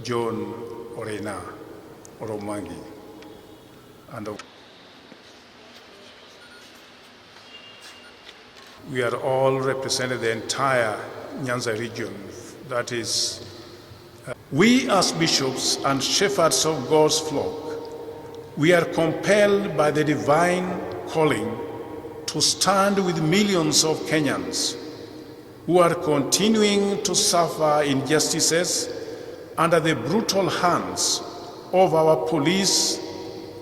John Orena Oromangi. And we are all representing the entire Nyanza region. That is, we as bishops and shepherds of God's flock, we are compelled by the divine calling to stand with millions of Kenyans who are continuing to suffer injustices under the brutal hands of our police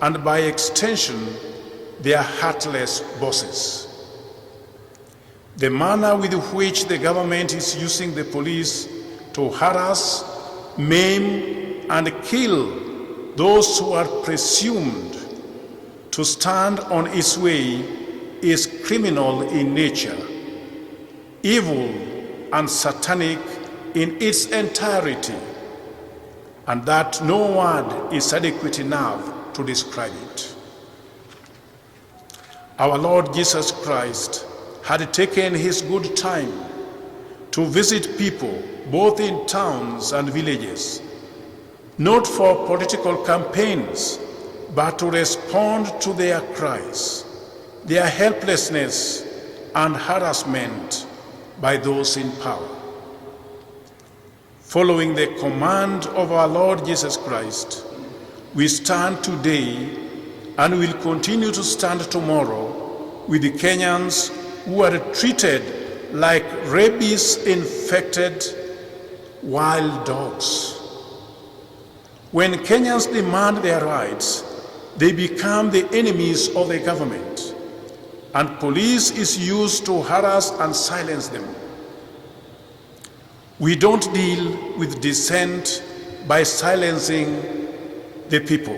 and by extension, their heartless bosses. The manner with which the government is using the police to harass, maim, and kill those who are presumed to stand on its way is criminal in nature, evil and satanic in its entirety, and that no word is adequate enough to describe it. Our Lord Jesus Christ had taken his good time to visit people both in towns and villages, not for political campaigns, but to respond to their cries, their helplessness and harassment by those in power. Following the command of our Lord Jesus Christ, we stand today and will continue to stand tomorrow with the Kenyans who are treated like rabies-infected wild dogs. When Kenyans demand their rights, they become the enemies of the government, and police is used to harass and silence them. We don't deal with dissent by silencing the people.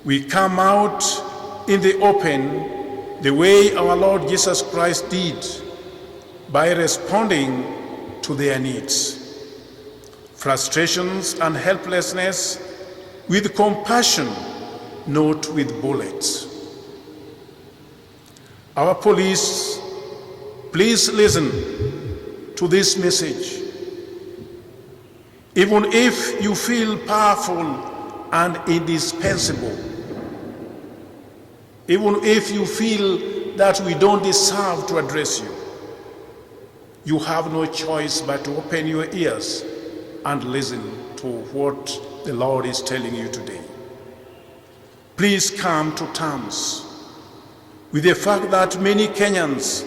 We come out in the open the way our Lord Jesus Christ did, by responding to their needs, frustrations and helplessness with compassion, not with bullets. Our police, please listen to this message. Even if you feel powerful and indispensable, even if you feel that we don't deserve to address you, you have no choice but to open your ears and listen to what the Lord is telling you today. Please come to terms with the fact that many Kenyans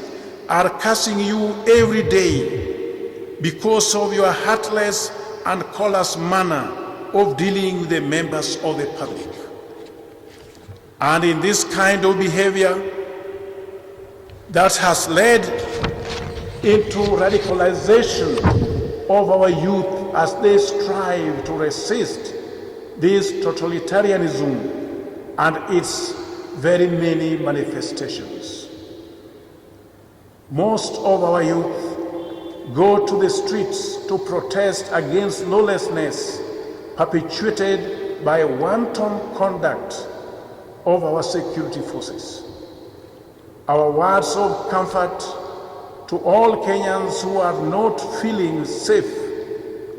are cursing you every day because of your heartless and callous manner of dealing with the members of the public. And in this kind of behavior that has led into radicalization of our youth as they strive to resist this totalitarianism and its very many manifestations. Most of our youth go to the streets to protest against lawlessness perpetuated by wanton conduct of our security forces. Our words of comfort to all Kenyans who are not feeling safe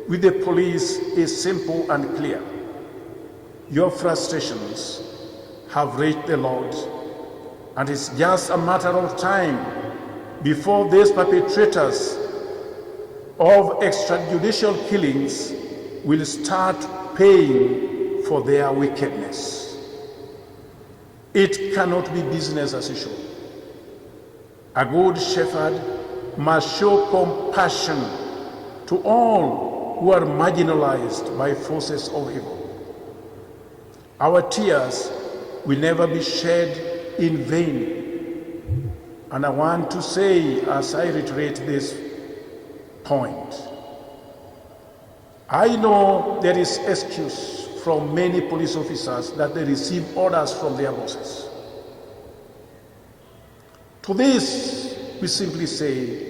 with the police is simple and clear. Your frustrations have reached the Lord, and it's just a matter of time before these perpetrators of extrajudicial killings will start paying for their wickedness. It cannot be business as usual. A good shepherd must show compassion to all who are marginalized by forces of evil. Our tears will never be shed in vain. And I want to say, as I reiterate this point, I know there is excuse from many police officers that they receive orders from their bosses. To this, we simply say,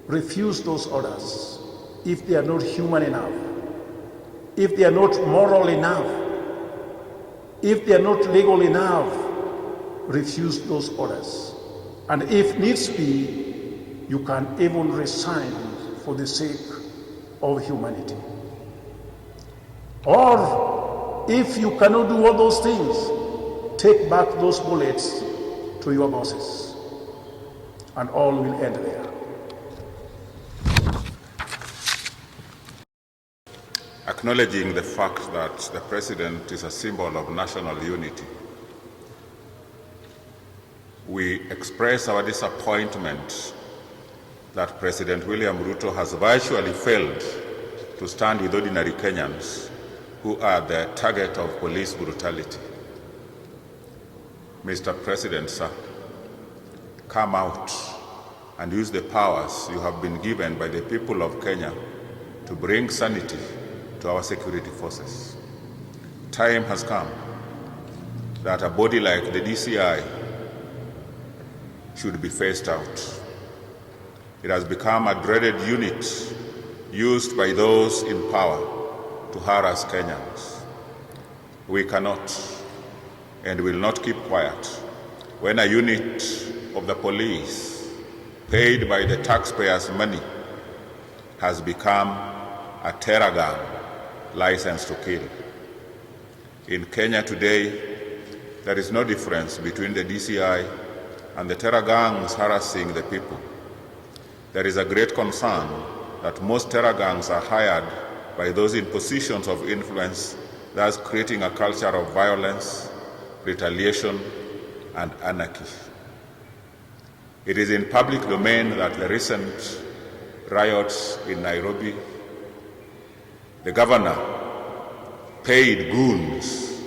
refuse those orders if they are not human enough, if they are not moral enough, if they are not legal enough, refuse those orders. And if needs be, you can even resign for the sake of humanity. Or if you cannot do all those things, take back those bullets to your bosses, and all will end there. Acknowledging the fact that the President is a symbol of national unity, we express our disappointment that President William Ruto has virtually failed to stand with ordinary Kenyans who are the target of police brutality. Mr. President, sir, come out and use the powers you have been given by the people of Kenya to bring sanity to our security forces. Time has come that a body like the DCI should be phased out. It has become a dreaded unit used by those in power to harass Kenyans. We cannot and will not keep quiet when a unit of the police paid by the taxpayers' money has become a terror gang licensed to kill. In Kenya today, there is no difference between the DCI and the terror gangs harassing the people. There is a great concern that most terror gangs are hired by those in positions of influence, thus creating a culture of violence, retaliation, and anarchy. It is in public domain that the recent riots in Nairobi, the governor paid goons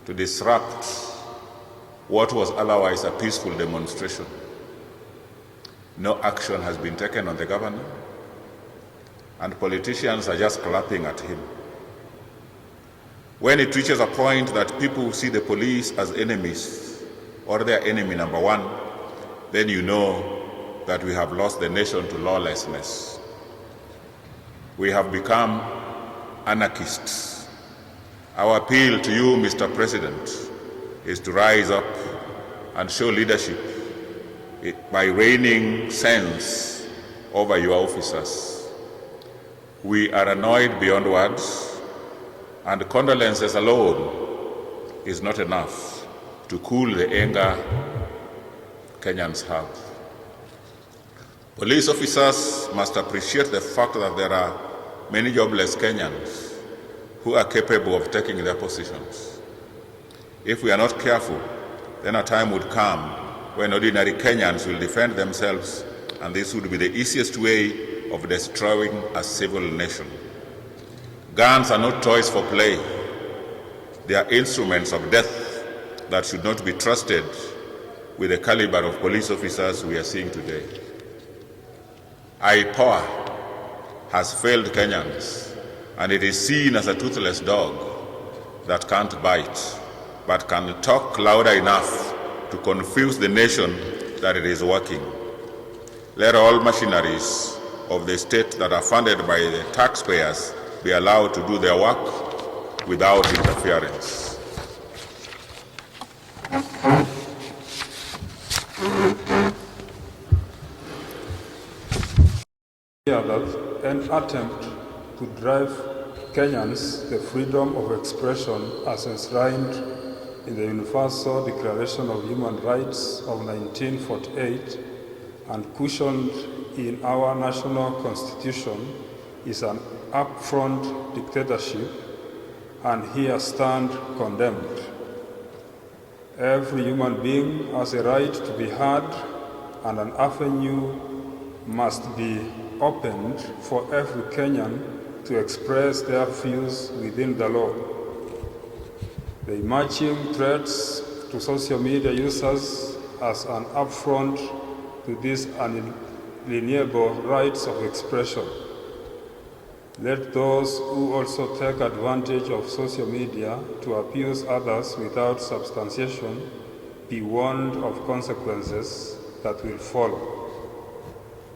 to disrupt what was otherwise a peaceful demonstration. No action has been taken on the governor, and politicians are just clapping at him. When it reaches a point that people see the police as enemies or their enemy number one, then you know that we have lost the nation to lawlessness. We have become anarchists. Our appeal to you, Mr. President, is to rise up and show leadership by raining sense over your officers. We are annoyed beyond words, and condolences alone is not enough to cool the anger Kenyans have. Police officers must appreciate the fact that there are many jobless Kenyans who are capable of taking their positions. If we are not careful, then a time would come when ordinary Kenyans will defend themselves, and this would be the easiest way of destroying a civil nation. Guns are not toys for play. They are instruments of death that should not be trusted with the caliber of police officers we are seeing today. Power has failed Kenyans, and it is seen as a toothless dog that can't bite, but can talk louder enough to confuse the nation that it is working. Let all machineries of the state that are funded by the taxpayers be allowed to do their work without interference. That an attempt to drive Kenyans the freedom of expression as enshrined in the Universal Declaration of Human Rights of 1948 and cushioned in our national constitution is an upfront dictatorship, and here stand condemned. Every human being has a right to be heard, and an avenue must be opened for every Kenyan to express their views within the law. The emerging threats to social media users as an affront to these unalienable rights of expression. Let those who also take advantage of social media to abuse others without substantiation be warned of consequences that will follow.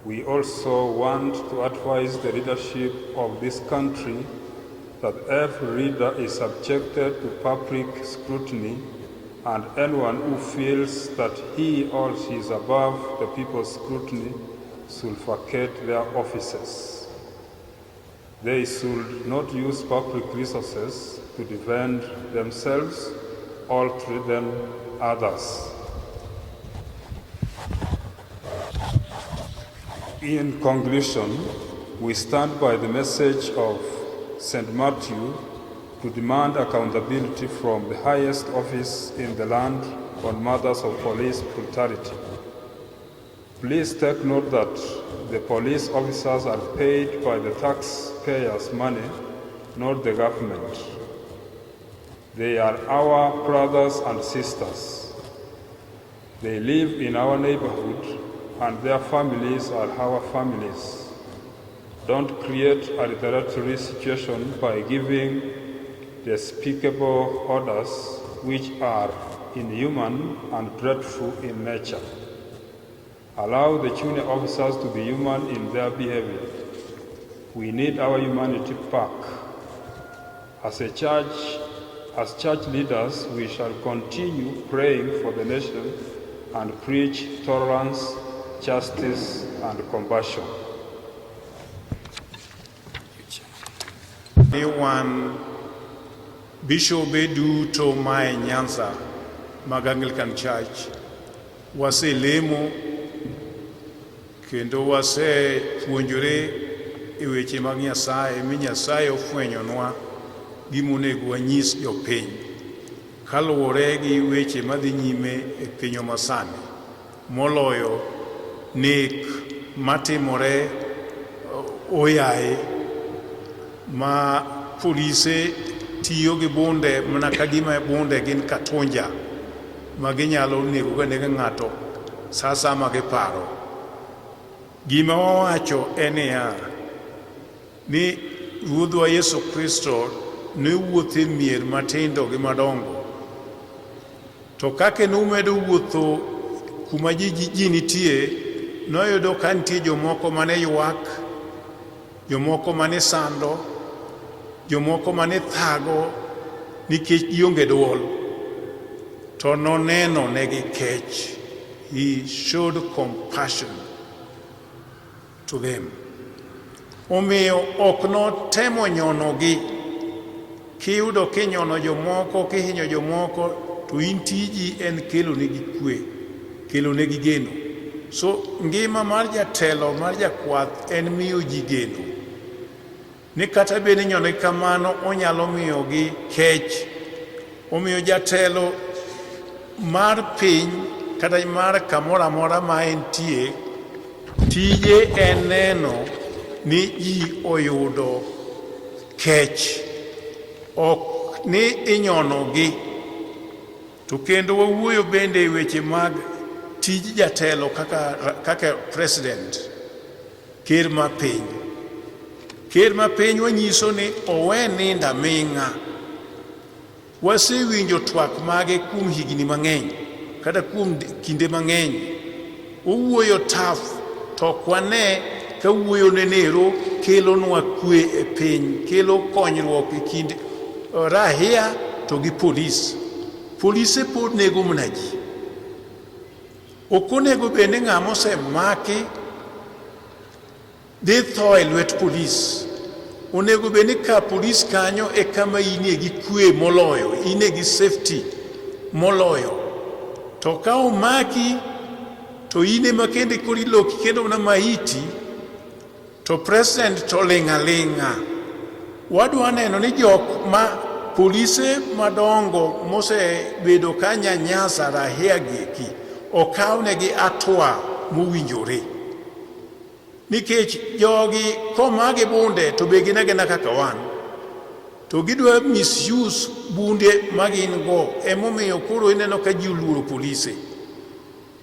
We also want to advise the leadership of this country that every leader is subjected to public scrutiny, and anyone who feels that he or she is above the people's scrutiny should vacate their offices. They should not use public resources to defend themselves or threaten others. In conclusion, we stand by the message of St. Matthew to demand accountability from the highest office in the land on matters of police brutality. Please take note that the police officers are paid by the taxpayers' money, not the government. They are our brothers and sisters. They live in our neighborhood and their families are our families. Don't create a arbitrary situation by giving despicable orders which are inhuman and dreadful in nature. Allow the junior officers to be human in their behavior. We need our humanity back. As church leaders, we shall continue praying for the nation and preach tolerance, justice, and compassion. Wan Bishop Ruto mae Nyanza mag Anglican Church waselemo kendo wasepuonjore e weche mag Nyasaye mi Nyasaye ofwenyonwa gimonego wanyis jopiny kaluwore gi weche madhi nyime e pinywa masani moloyo nek matimore oyaye ma polise tiyo gi bunde mana ka gima bunde gin katunja ma ginyalo nego ka nega ng'ato sasa ma giparo. Gima wawacho en ni Ruodhwa Yesu Kristo ne wuotho e mier matindo gi madongo, to kake nomedo wuotho kuma ji nitie, noyudo ka nitie jomoko mane ywak, jomoko mane sando, jomoko mane thago nikech gionge duol, to noneno negi kech. He showed compassion to them. Omiyo ok notemo nyonogi. Kiyudo kinyono jomoko, kihinyo jomoko, to in tiji en kelo negi kwe, kelo negi geno. So ngima mar jatelo mar jakwath en miyo ji geno. Ni kata bende nyono kamano onyalo miyo gi kech. Omiyo jatelo mar piny kata mar kamoro amora ma entie, tije en neno ni ji oyudo kech, ok ni inyonogi. To kendo wawuoyo bende weche mag tij jatelo kaka president, ker ma piny. Ker ma piny wanyiso ni owe ninda ming'a. Wasewinjo twak mage kuom higni mang'eny, kata kuom kinde mang'eny. Owuoyo taf, to ok wane ka wuoyo nenero kelonwa kwe e piny, kelo konyruok e kind rahia to gi polis. Polise pod nego mana ji. Ok onego bende ng'ama osemaki dhi tho e lwet polis. Onego bende ka polis kanyo e kama inie gi kwe moloyo, inie gi safety moloyo. To ka omaki to ine makende kori loki kendo na maiti, to president to ling'a. Wadwa neno ni jok ma polise madongo mose bedo ka nyanyasa rahia gieki okawnegi atwa mowinjore. Nikech jogi komagi bunde to be ginagina kaka wan, to gidwa misuse bunde magin go, emomiyo koro ineno ka ji oluoro polise.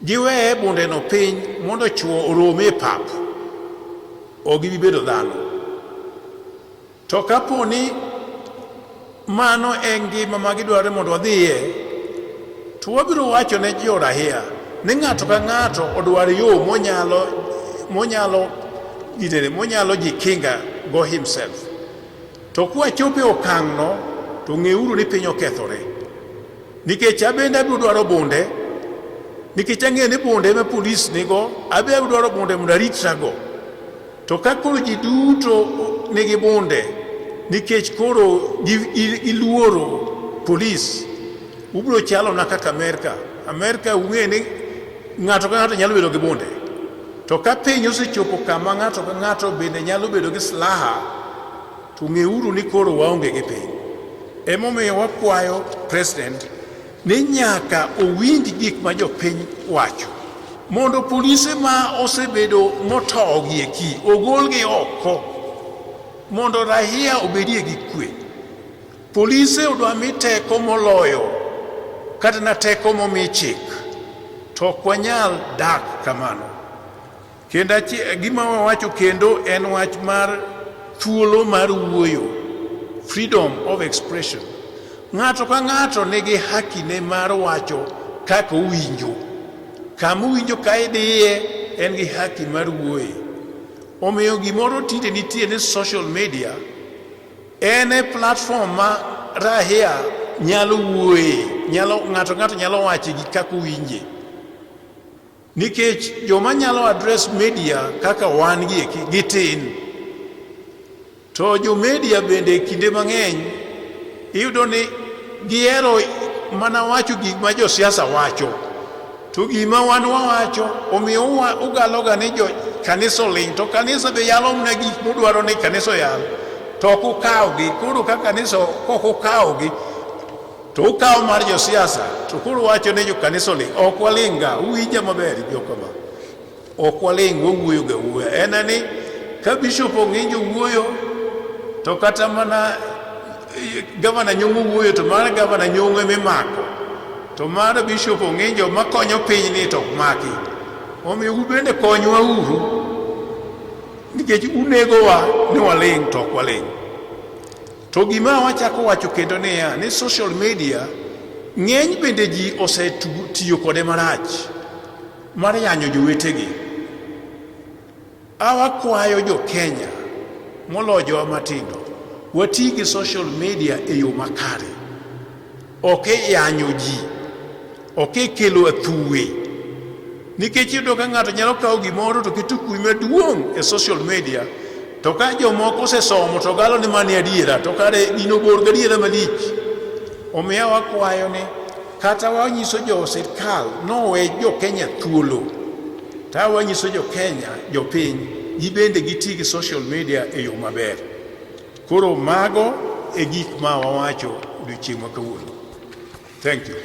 Giweye bunde no piny mondo chuo orome e pap, o gibi bedo dhano. To kaponi mano e ngima ma gidwaro mondo wadhiye, to wabiro wacho ne jo rahia ni ng'ato ka ng'ato odwar yo monyalo jikinga go himself. To kwachope okang' no, to ng'euru ni piny okethore. Nikech abende abiro dwaro bunde, nikech ang'eyo ni bunde ma polis nigo, abiro dwaro bunde mondo aritra go. To ka koro ji duto nigi bunde nikech koro iluoro polis. Ubro chalo na kaka Amerika ung'e ni ng'ato ka ng'ato nyalo bedo gi bunde. To ka piny osechopo kama ng'ato ka ng'ato bende nyalo bedo gi silaha, to ng'euru ni koro waonge gi piny. Emomiyo wakwayo president ni nyaka owinj gik ma jopiny wacho, mondo polise ma osebedo motogi e ki ogolgi oko, mondo raia obedie gi kwe. Polise odwa mi teko moloyo kata na teko momi chik, to ok wanyal dak kamano. Kendo gima wawacho kendo en wach mar thuolo mar wuoyo, freedom of expression. Ng'ato ka ng'ato nigi haki ne mar wacho kaka owinjo. Kama owinjo ka idhiye en gi haki mar wuoye. Omiyo gimoro tinde nitie ni social media en e platform ma raia nyalo wuoye, ng'ato ka ng'ato nyalo wacho gi kaka owinje. Nikech joma nyalo address media kaka wan gi tin. To jo media bende kinde mang'eny iyudo ni gihero mana wacho gik ma jo siasa wacho. To gima wan wawacho omiyo ugaloga ni jo kanisa oling, to kanisa be yalo mna gik modwaro ni kanisa yal. To ok ukawgi, koro ka kanisa ok ukawgi, to ukaw mar jo siasa, to koro wacho ni jo kanisa oling. Ok walinga, uwinja maber jokama. Ok waling, wawuoyo ga wuoyo. En ni ka bishop ong'injo wuoyo, to kata mana gavana Nyong'o wuoyo, to mar gavana Nyong'o emimako, to mar bishop ong'injo makonyo piny ni to maki. Omiyo ubende konywa uru, nikech unegowa ni waling to ok waling. To gima wachako wacho kendo ni social media ng'eny bende ji osetiyo kode marach mar yanyo jowetegi. Awakwayo jo Kenya moloyo jowa matindo, wati gi social media e yo makare. Ok yanyo ji, ok kelo athuwe. Nikech iyudo ka ng'ato nyalo kawo gimoro to keto kuwi maduong' e social media, to ka jomoko osesomo to galo ni mani adiera, to kare gino bor gadiera malich. Omiyo wakwayo ni kata wanyiso jo sirkal nowe jo Kenya thuolo, ta wanyiso jo Kenya, jo piny, gibende giti gi social media e yo maber. Koro mago e gik ma wawacho odiochieng' ma kawuono. Thank you.